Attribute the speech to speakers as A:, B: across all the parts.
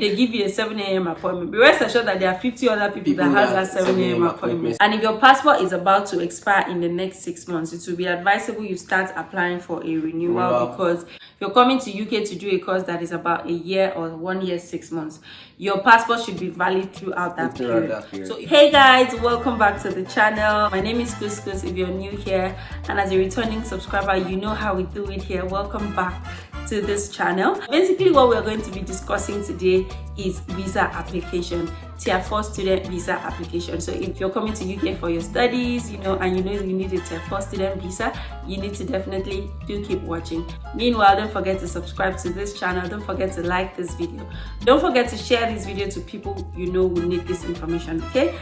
A: they give you a 7 a.m. appointment, be rest assured that there are 50 other people that have that 7 a.m. appointment. And if your passport is about to expire in the next 6 months, it will be advisable you start applying for a renewal, because if you're coming to UK to do a course that is about a year or 1 year, 6 months, your passport should be valid throughout that period. So hey guys, welcome back to the channel. My name is Kuskus if you're new here, and as a returning subscriber, you know how we do it here. Welcome back to this channel. Basically what we're going to be discussing today is visa application, tier 4 student visa application. So if you're coming to UK for your studies, and you need a tier 4 student visa, you need to definitely do keep watching. Meanwhile, don't forget to subscribe to this channel. Don't forget to like this video. Don't forget to share this video to people you know who need this information, okay?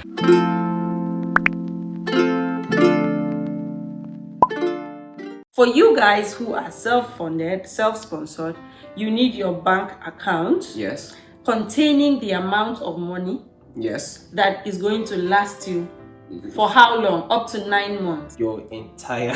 A: For you guys who are self-funded, self-sponsored, you need your bank account.
B: Yes.
A: Containing the amount of money.
B: Yes.
A: That is going to last you for how long? Up to 9 months.
B: Your entire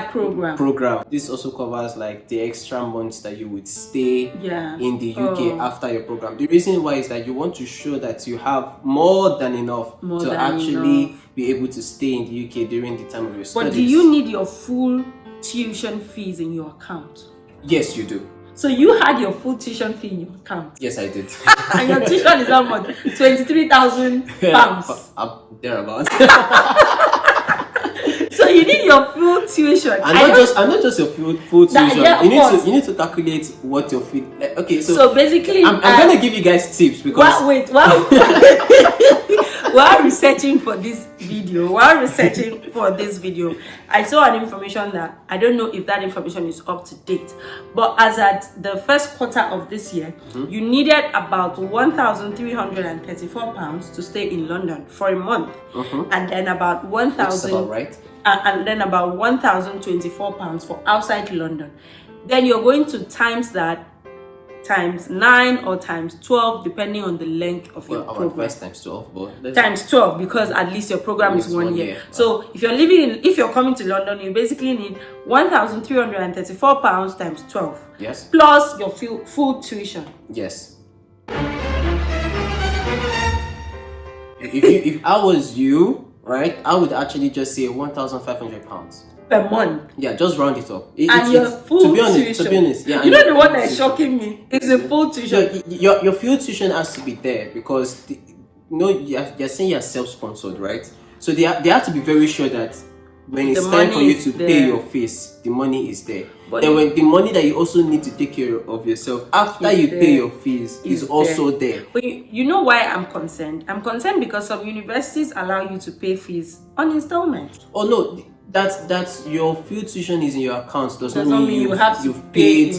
A: program.
B: This also covers like the extra months that you would stay in the UK after your program. The reason why is that you want to show that you have more than enough to actually be able to stay in the UK during the time of your studies.
A: But do you need your full tuition fees in your account?
B: Yes, you do.
A: So you had your full tuition fee in your account?
B: Yes, I did.
A: And your tuition is how much? £23,000.
B: Up thereabouts.
A: So you need your full tuition.
B: And not just your full tuition. You need to calculate what your fee. Okay, so basically, I'm gonna give you guys tips because
A: while researching for this video, I saw an information that I don't know if that information is up to date, but as at the first quarter of this year, you needed about £1,334 to stay in London for a month, and then about about £1,024 for outside London. Then you're going to times that times 9 or times 12 depending on the length of your program.
B: Times 12, but
A: times 12 because at least your program is 1 year. So if you're coming to London, you basically need £1,334 times 12.
B: Yes.
A: Plus your full tuition.
B: Yes. If I was you, right, I would actually just say £1,500
A: per month.
B: Yeah, just round it up.
A: And your full tuition.
B: To be honest, yeah.
A: You know the one that's shocking me? It's the full tuition.
B: Your full tuition has to be there because you're saying you're self-sponsored, right? So they have to be very sure that when it's time for you to pay your fees, the money is there. But then when the money that you also need to take care of yourself after you pay your fees is also there.
A: But you know why I'm concerned? I'm concerned because some universities allow you to pay fees on installment.
B: Oh no. That's your full tuition is in your account does not mean you've paid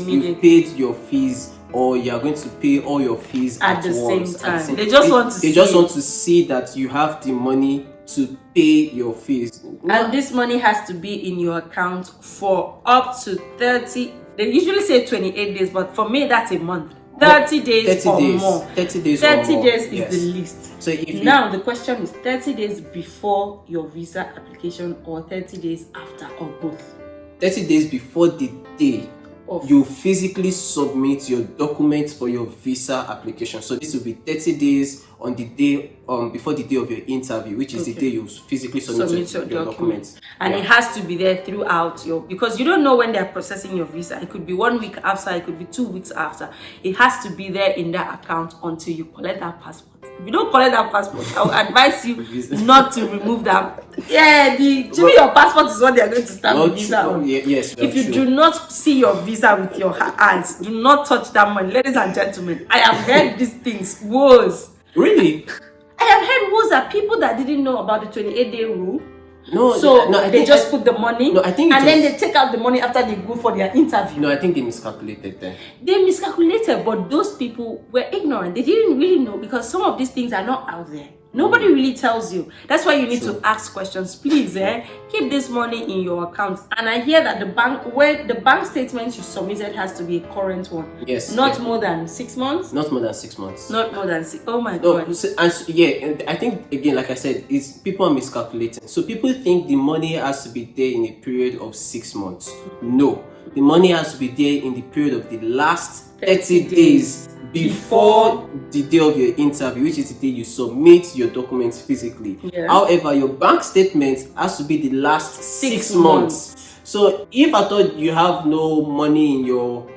B: your fees or you're going to pay all your fees
A: at the
B: once.
A: Same time. They just want
B: to see that you have the money to pay your fees.
A: And this money has to be in your account for up to 30. They usually say 28 days, but for me that's a month. 30 days or more.
B: 30 days
A: is
B: yes.
A: the least.
B: So
A: now the question is 30 days before your visa application or 30 days after or both?
B: 30 days before the day you physically submit your documents for your visa application. So this will be 30 days on the day before the day of your interview, which is the day you physically submit your documents.
A: And it has to be there throughout because you don't know when they're processing your visa. It could be 1 week after, it could be 2 weeks after. It has to be there in that account until you collect that passport. If you don't collect that passport, I would advise you not to remove that. Yeah, your passport is what they're going to stamp the visa on.
B: Yes.
A: If you do not see your visa with your eyes, do not touch that money. Ladies and gentlemen, I have heard these things. Woes.
B: Really?
A: I have heard woes that people that didn't know about the 28-day rule. They just put the money then they take out the money after they go for their interview.
B: No, I think they miscalculated then.
A: They miscalculated, but those people were ignorant. They didn't really know because some of these things are not out there. Nobody really tells you. That's why you need to ask questions. Please, keep this money in your account. And I hear that the bank statement you submitted has to be a current one.
B: Yes.
A: Not more than 6 months.
B: Not more than 6 months.
A: Not more than 6. Oh my God.
B: And I think again, like I said, it's people are miscalculating. So people think the money has to be there in a period of 6 months. No. the money has to be there in the period of the last 30 days before the day of your interview, which is the day you submit your documents physically. However, your bank statement has to be the last 6 months. So if I thought you have no money in your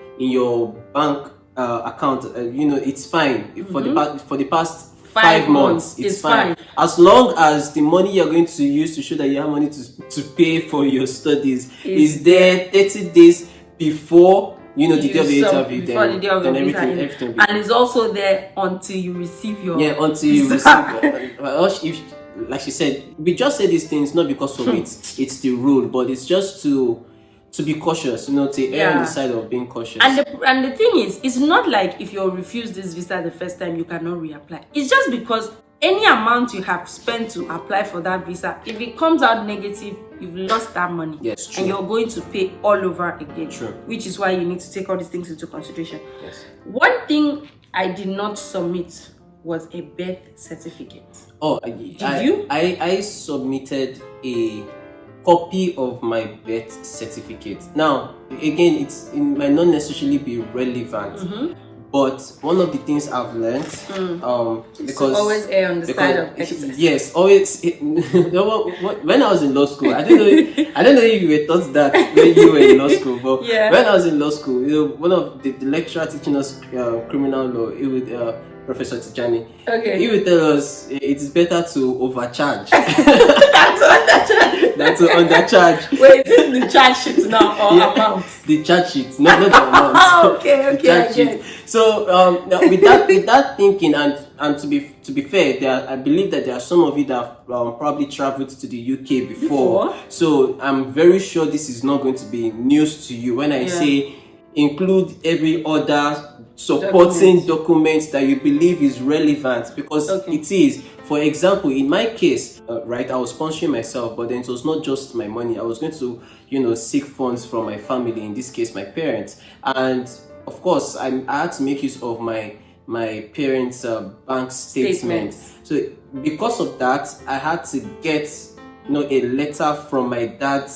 B: bank account, it's fine. For the past 5 months, it's fine. As long as the money you're going to use to show that you have money to pay for your studies is there 30 days before the day of the interview, then everything
A: and it's also there until you receive your
B: until you receive like she said, we just say these things not because of it's the rule, but it's just to be cautious, to err on the side of being cautious.
A: And the thing is, it's not like if you refuse this visa the first time, you cannot reapply. It's just because any amount you have spent to apply for that visa, if it comes out negative, you've lost that money.
B: Yes, true.
A: And you're going to pay all over again.
B: True.
A: Which is why you need to take all these things into consideration.
B: Yes.
A: One thing I did not submit was a birth certificate.
B: Oh,
A: did you?
B: I submitted a copy of my birth certificate. Now, again, it might not necessarily be relevant, but one of the things I've learned, because
A: always err on the side of excess.
B: Yes, always. When I was in law school, I don't know if you were taught that when you were in law school, but when I was in law school, one of the lecturer teaching us criminal law, it would. Professor Tijani.
A: Okay.
B: He will tell us it is better to overcharge
A: than
B: to undercharge.
A: Wait, is it the charge sheet now or amount?
B: The charge sheet, not the amount.
A: Okay.
B: So with that thinking, and to be fair, I believe that there are some of you that have probably traveled to the UK before. So I'm very sure this is not going to be news to you when I say include every other supporting documents that you believe is relevant, because it is. For example, in my case, I was sponsoring myself, but then it was not just my money. I was going to seek funds from my family, in this case my parents, and of course I had to make use of my parents' bank statements. So because of that, I had to get a letter from my dad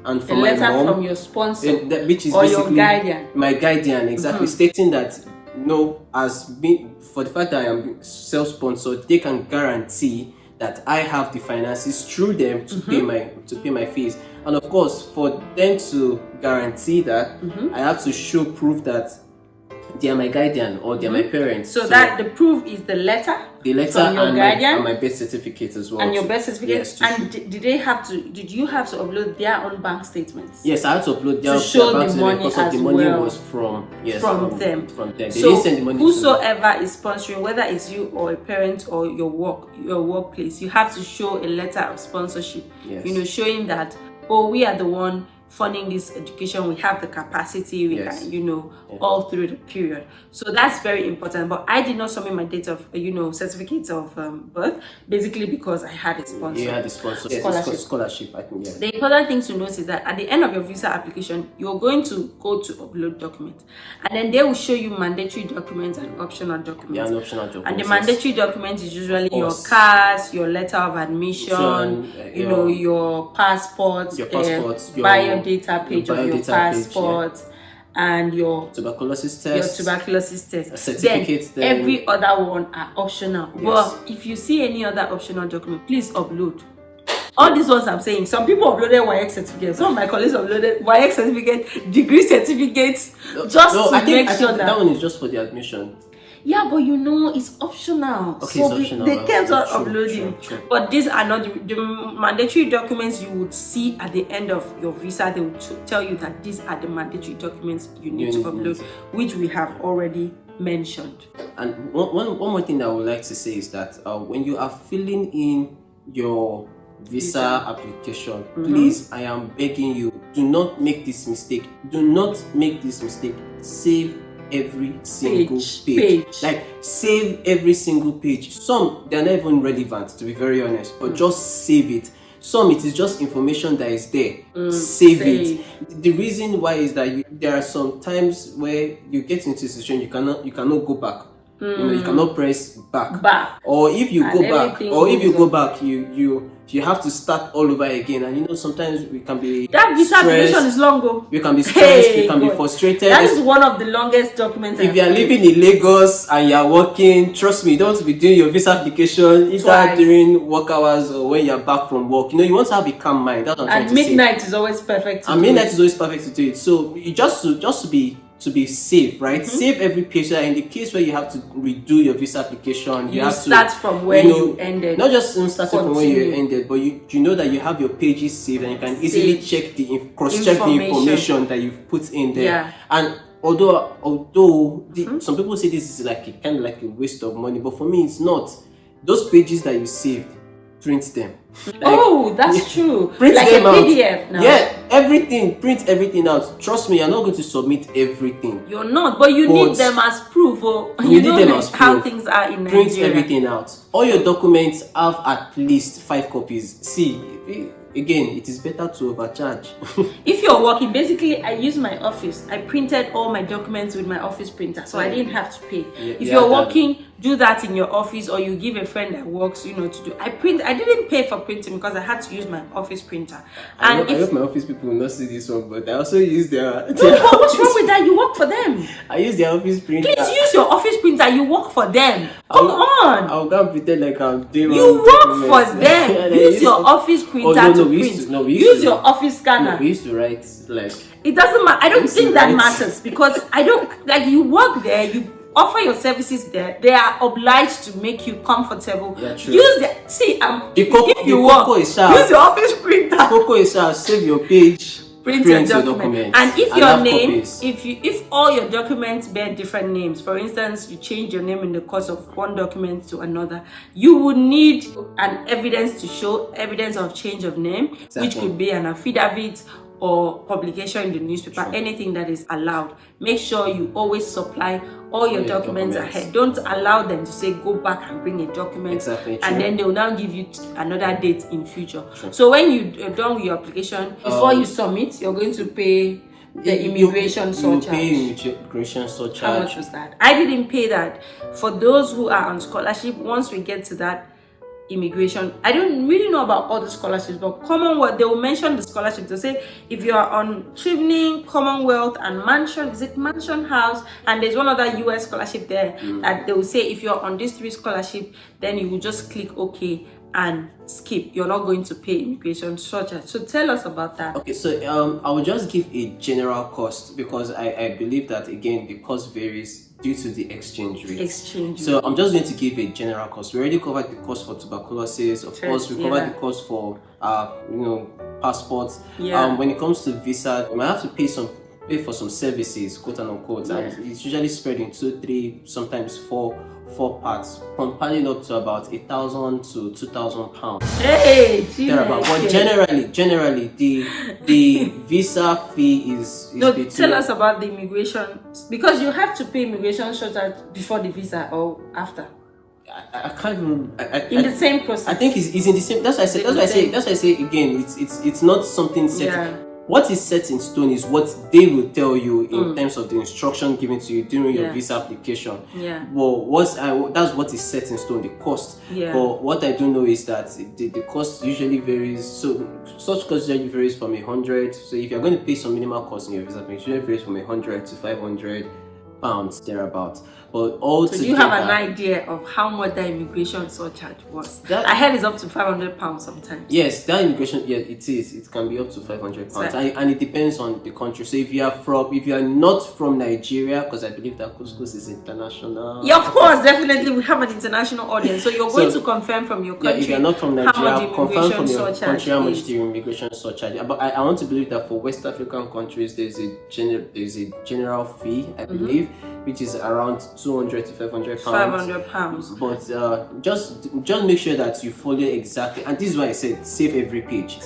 B: and from my mom,
A: from your sponsor,
B: which is
A: or
B: basically
A: your guardian.
B: My guardian, exactly, stating that for the fact that I am self-sponsored, they can guarantee that I have the finances through them to pay my fees. And of course, for them to guarantee that, I have to show proof that they are my guardian or they are my parents.
A: So that the proof is the letter from your guardian
B: and my birth certificate as well.
A: And your birth certificate. Yes, and did you have to upload their own bank statements?
B: Yes, I had to upload their
A: to show
B: bank
A: the money
B: because
A: as
B: the money
A: well
B: was from them. They
A: so
B: didn't send the money
A: whosoever is sponsoring, whether it's you or a parent or your workplace, you have to show a letter of sponsorship.
B: Yes.
A: Showing that we are the one funding this education, we have the capacity, we can, all through the period. So that's very important. But I did not submit my date of, certificates of birth, basically because I had a sponsor.
B: You had a sponsor. Scholarship, I think,
A: The important thing to note is that at the end of your visa application, you're going to go to upload documents. And then they will show you mandatory documents and optional documents.
B: Yeah, and optional documents.
A: And the mandatory documents is usually your CAS, your letter of admission, your passport,
B: your
A: biodata page of your passport, and your
B: tuberculosis test.
A: Certificates. Then every other one are optional.
B: Yes.
A: Well, if you see any other optional document, please upload. All these ones I'm saying, some people uploaded YX certificates, some of my colleagues uploaded YX certificate, degree certificates, to make sure
B: that one is just for the admission.
A: Yeah, but it's optional.
B: Okay,
A: so
B: it's optional.
A: They can't upload
B: True.
A: But these are not the mandatory documents you would see at the end of your visa. They will tell you that these are the mandatory documents you need to upload, which we have already mentioned.
B: And one more thing that I would like to say is that when you are filling in your visa application, please, I am begging you, do not make this mistake. Save every single page. Like, save every single page. Some, they're not even relevant, to be very honest, but just save it. Some, it is just information that is there. Save it. The reason why is that there are some times where you get into a situation you cannot go back. You cannot press
A: back.
B: Or if you go back,
A: you
B: you have to start all over again. And sometimes we can be
A: that visa application is long.
B: We can be stressed, we can be frustrated.
A: That is one of the longest documents.
B: If you are living in Lagos and you are working, trust me, you don't want to be doing your visa application either during work hours or when you are back from work. You want to have a calm mind. That's what I'm trying to say.
A: And midnight is always perfect.
B: And midnight is always perfect to do it. So you just to be safe, right? Save every page. So in the case where you have to redo your visa application, you have to
A: start from where you ended.
B: Not just starting from where you ended, but you know that you have your pages saved and you can easily check cross-check the information that you've put in there.
A: Yeah.
B: And although some people say this is like kind of like a waste of money, but for me it's not. Those pages that you saved, print them.
A: That's true.
B: Print
A: like
B: them
A: a
B: out.
A: PDF now.
B: Yeah, everything. Print everything out. Trust me, you're not going to submit everything.
A: You're not, but you need them as proof.
B: You need them as proof.
A: How things are in Nigeria.
B: Print everything out. All your documents have at least 5 copies. See, again, it is better to overcharge.
A: If you're working, basically, I use my office. I printed all my documents with my office printer, so I didn't have to pay. If you're working, do that in your office, or you give a friend that works, to do. I didn't pay for printing because I had to use my office printer.
B: I hope my office people will not see this one, but I also use their.
A: What's wrong with that? You work for them.
B: I use their office printer.
A: Please use your office printer. You work for them. Come on.
B: I'll go and pretend like I'm doing.
A: You work for them. Use your office printer to print. Use your office scanner.
B: We used to write like.
A: It doesn't matter. I don't think that matters because I don't like you work there. You offer your services there. They are obliged to make you comfortable.
B: Yeah, true.
A: Use if you work, use your office printer.
B: Coco is save your page.
A: Print your document. And if your name, if all your documents bear different names, for instance, you change your name in the course of one document to another, you would need an evidence of change of name, which could be an affidavit or publication in the newspaper, anything that is allowed. Make sure you always supply all your documents ahead. Don't allow them to say go back and bring a document and then they will now give you another date in future. So when you're done with your application, before you submit, you're going to pay the immigration surcharge.
B: You pay immigration surcharge.
A: How much was that? I didn't pay that. For those who are on scholarship, once we get to that immigration, I don't really know about all the scholarships, but Commonwealth, they will mention the scholarship to say if you are on Trivning, Commonwealth, and Mansion, is it Mansion House? And there's one other US scholarship there that they will say if you're on these 3 scholarship, then you will just click OK and skip. You're not going to pay immigration surcharge. So tell us about that.
B: Okay, so I will just give a general cost because I believe that again the cost varies due to the exchange rate. So I'm just going to give a general cost. We already covered the cost for tuberculosis. Of course, we covered the cost for passports. When it comes to visa, you might have to pay for some services, quote and unquote, and it's usually spread into 3, sometimes 4 parts, compiling up to about 1,000 to 2,000 pounds.
A: Hey,
B: but generally, the visa fee is between.
A: Tell us about the immigration, because you have to pay immigration surcharge before the visa or after.
B: I can't remember.
A: The same process.
B: I think it's in the same. That's why I say again. It's not something set.
A: Yeah.
B: What is set in stone is what they will tell you in terms of the instruction given to you during your visa application. Well, that's what is set in stone, the cost. But what I do know is that the cost usually varies. So such cost usually varies from 100. So if you're going to pay some minimal cost in your visa application, it usually varies from 100 to 500 pounds thereabouts. But all
A: so do you have an idea of how much that immigration surcharge was? I heard it's up to 500 pounds sometimes.
B: Yes, that immigration, it is. It can be up to 500 pounds, and it depends on the country. So if you are not from Nigeria, because I believe that couscous is international.
A: Yeah, of course, definitely we have an international audience. So you're going to confirm from your country.
B: If you're not from Nigeria, confirm from your country how much the immigration surcharge. But I want to believe that for West African countries, there's a general fee, I believe, which is around 200 to 500 pounds.
A: 500 pounds.
B: But just make sure that you follow exactly, and this is why I said save every page.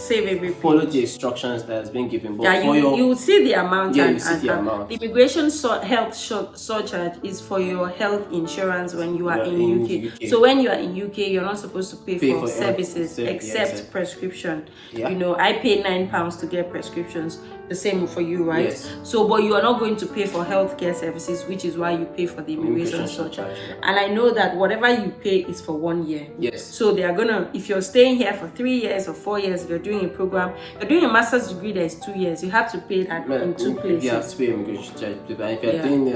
B: Follow the instructions that has been given. But
A: you will see the amount.
B: Yeah, you see the amount.
A: The immigration health surcharge is for your health insurance when you are in UK. So when you are in UK, you're not supposed to pay for services except prescription. I pay £9 to get prescriptions. the same for you, right?
B: Yes.
A: So, but you are not going to pay for healthcare services, which is why you pay for the immigration surcharge.
B: Yeah.
A: And I know that whatever you pay is for 1 year.
B: Yes.
A: So they are gonna, if you're staying here for 3 years or 4 years, if you're doing a program, you're doing a master's degree that is 2 years, you have to pay that in 2 places.
B: You have to pay immigration charge. If you're doing,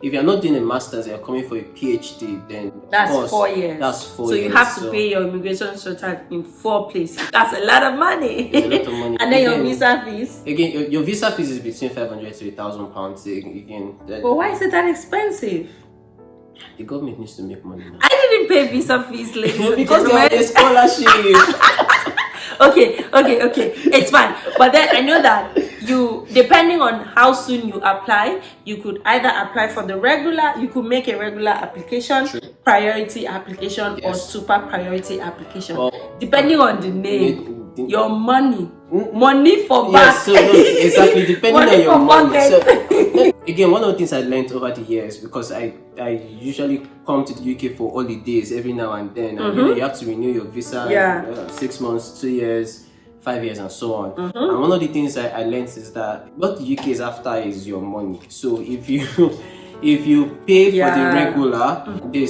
B: if you're not doing a master's, you're coming for a PhD, then
A: that's
B: of course,
A: 4 years.
B: That's 4
A: so
B: years.
A: You have to pay your immigration surcharge in 4 places. That's a lot of money.
B: It's a lot of money.
A: And then your visa fees.
B: Again, your visa fees is between £500 to £1,000. Again,
A: but why is it that expensive?
B: The government needs to make money now.
A: I didn't pay visa fees, ladies.
B: Because they are a scholarship.
A: Okay, it's fine. But then I know that you, depending on how soon you apply, you could either apply for the regular, you could make a regular application, priority application, or super priority application, depending on the name. Your money for back.
B: Yes, so no, exactly, depending on your money. So, again, one of the things I learned over the years, because I usually come to the UK for holidays every now and then, and you have to renew your visa 6 months, 2 years, 5 years, and so on. And one of the things I learned is that what the UK is after is your money. So if you pay for the regular, there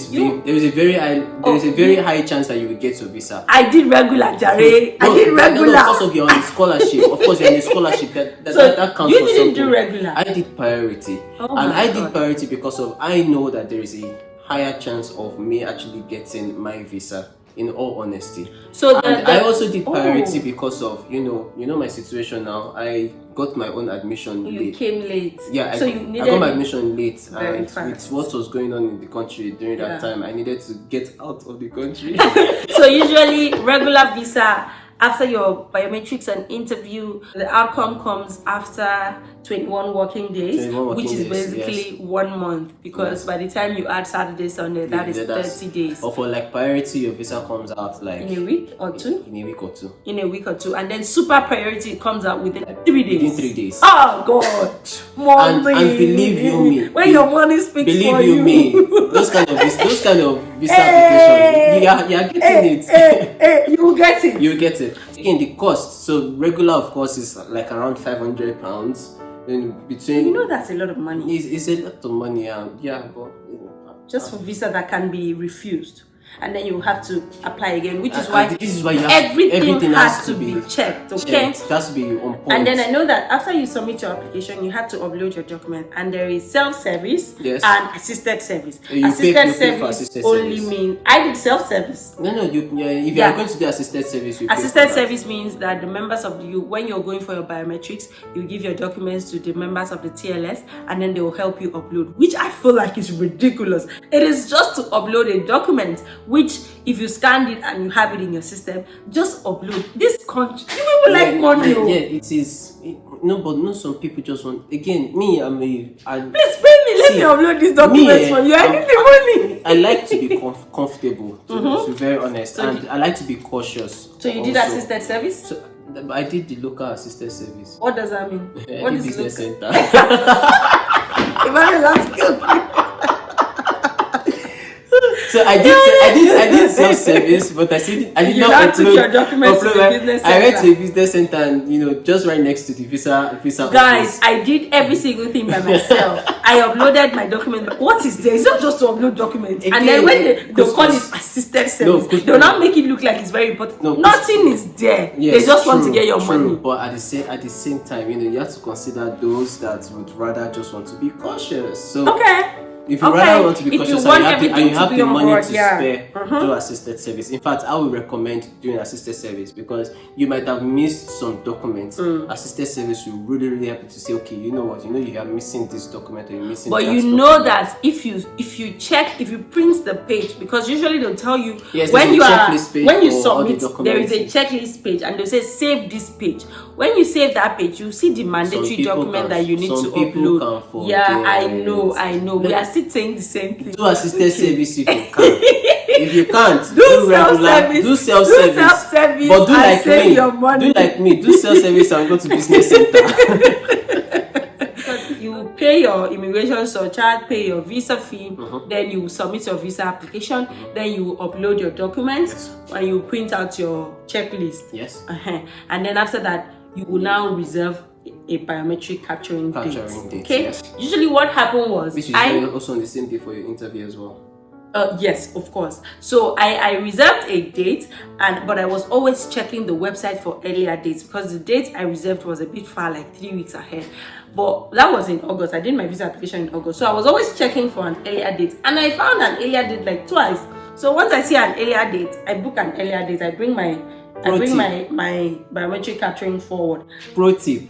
B: is a very high chance that you will get your visa.
A: I did regular, Jare. I did regular.
B: Because of your scholarship. Of course, you're in a scholarship. That counts.
A: You didn't do regular.
B: I did priority. And I did priority because I know that there is a higher chance of me actually getting my visa. In all honesty, I also did priority because of you know my situation now. I got my own admission late.
A: You came late.
B: Yeah,
A: so
B: I got my admission late, and with what was going on in the country during that time, I needed to get out of the country.
A: So usually regular visa, after your biometrics and interview, the outcome comes after 21 working days, which is basically 1 month, because by the time you add Saturday, Sunday, that is 30 days.
B: Or for like priority, your visa comes out like
A: in a week or two.
B: In a week or two.
A: In a week or two, and then super priority comes out within 3 days.
B: Within 3 days.
A: Oh God, money.
B: And believe you me,
A: when your money speaks for you,
B: me, those kind of visa applications, you are getting it.
A: You will get it.
B: You will get it. Again, the cost. So regular, of course, is like around £500. In between,
A: you know that's a lot of money.
B: It's a lot of money, but
A: just for visa that can be refused, and then you have to apply again, which is why everything has to be checked. Okay,
B: it has to be on point.
A: And then I know that after you submit your application, you have to upload your document, and there is self-service and assisted service. Assisted service only means I did self-service.
B: No, if you are going to do assisted service,
A: assisted service means that the members of when you're going for your biometrics, you give your documents to the members of the TLS, and then they will help you upload, which I feel like is ridiculous. It is just to upload a document, which if you scanned it and you have it in your system, just upload. This country, people like money.
B: Yeah, it is. But some people just want. Again, me,
A: please pay me. Let me upload these documents for you. I need the money.
B: I like to be comfortable, to be very honest, and I like to be cautious.
A: So you did assisted service?
B: So, I did the local assisted service.
A: What does that mean? What is
B: business center? So I did self-service, but I did not upload
A: your documents to the business center.
B: I went to a business center and just right next to the visa
A: guys office. I did every single thing by myself. I uploaded my document. What is there? It's not just to upload documents. And then when they call it assisted service, they'll not make it look like it's very important. Nothing is there. Yes, they just want to get your money.
B: But at the same time, you have to consider those that would rather just want to be cautious. So if you rather want to be cautious and you have the money to spare, do assisted service. In fact, I would recommend doing assisted service because you might have missed some documents. Assisted service will really, really help you to say, okay, you know what, you are missing this document or you're missing
A: but
B: that
A: you know that if you print the page, because usually they'll tell you when you submit, there is a checklist page and they'll say save this page. When you save that page, you see the mandatory document that you need to upload. I know. We are still saying the same thing.
B: Do assisted service if you can. If you can't, do self-service. But do like me. Do self-service and go to business center.
A: Because you pay your immigration surcharge, pay your visa fee, then you submit your visa application, then you upload your documents, and you print out your checklist.
B: Yes.
A: And then after that, you will now reserve a biometric capturing date. Okay.
B: Yes.
A: Usually, what happened was
B: which is also on the same day for your interview as well.
A: Yes, of course. So I reserved a date, but I was always checking the website for earlier dates because the date I reserved was a bit far, like 3 weeks ahead. But that was in August. I did my visa application in August, so I was always checking for an earlier date, and I found an earlier date like twice. So once I see an earlier date, I book an earlier date. I bring my biometric capturing forward.
B: Pro tip.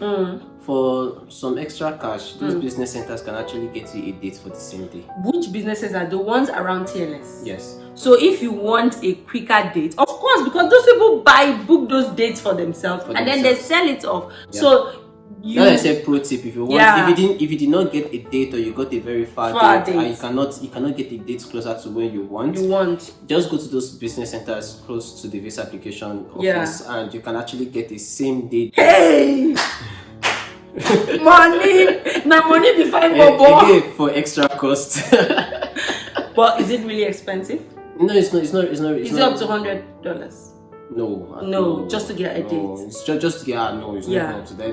B: For some extra cash, those business centers can actually get you a date for the same day.
A: Which businesses are the ones around TLS?
B: Yes.
A: So if you want a quicker date, of course, because those people book those dates for themselves, then they sell it off. Yeah. So
B: I said pro tip, if you want, if you did not get a date or you got a very far date, and you cannot get a date closer to when you want, just go to those business centers close to the visa application office, and you can actually get the same date.
A: Hey. money be fine,
B: again, for extra cost.
A: But is it really expensive?
B: No, it's not.
A: Is it up to $100?
B: No,
A: just to get a date.
B: It's just to get it's not even up to that.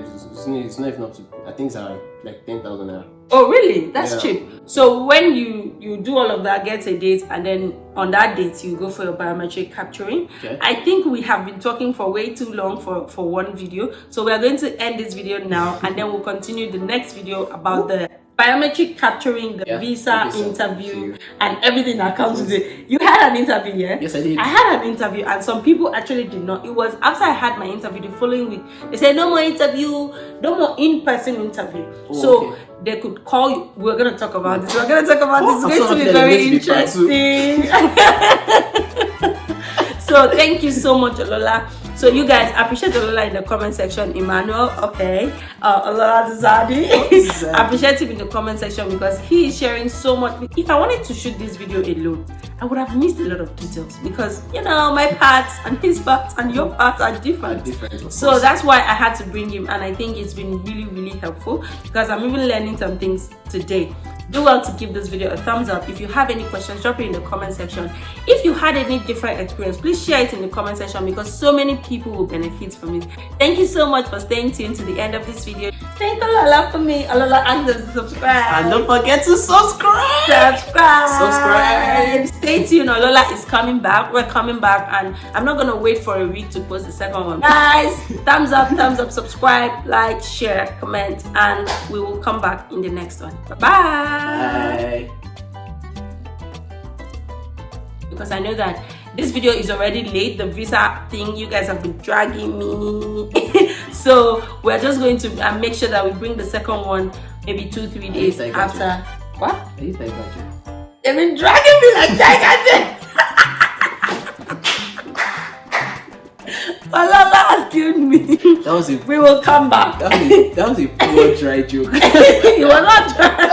B: It's not even up to, I think it's like 10,000 naira.
A: Oh really? That's cheap. So when you do all of that, get a date, and then on that date you go for your biometric capturing. Okay. I think we have been talking for way too long for one video, so we are going to end this video now, and then we'll continue the next video about the biometric capturing, the visa interview, and everything that comes with it. You had an interview, yeah?
B: Yes, I did.
A: I had an interview, and some people actually did not. It was after I had my interview the following week. They said no more interview, no more in-person interview. They could call you. We're going to talk about this. It's going to be very interesting. So thank you so much, Olola. So you guys appreciate Olola in the comment section. Emmanuel, okay. Olola Zadi. Appreciate him in the comment section because he is sharing so much. If I wanted to shoot this video alone, I would have missed a lot of details because my parts and his parts and your parts are different. So that's why I had to bring him, and I think it's been really, really helpful because I'm even learning some things today. Do well to give this video a thumbs up. If you have any questions, drop it in the comment section. If you had any different experience, please share it in the comment section because so many people will benefit from it. Thank you so much for staying tuned to the end of this video. Thank Olola for me. Olola, and subscribe.
B: And don't forget to subscribe.
A: Stay tuned. Olola is coming back. We're coming back, and I'm not gonna wait for a week to post the second one. Guys, thumbs up, subscribe, like, share, comment, and we will come back in the next one. Bye.
B: Bye.
A: Because I know that this video is already late. The visa thing, you guys have been dragging me. So we're just going to make sure that we bring the second one maybe 2-3 days after. What?
B: Are you like that?
A: They've been dragging me like that. Olola has killed me. We will come back.
B: That was a poor dry joke.
A: You were not dry.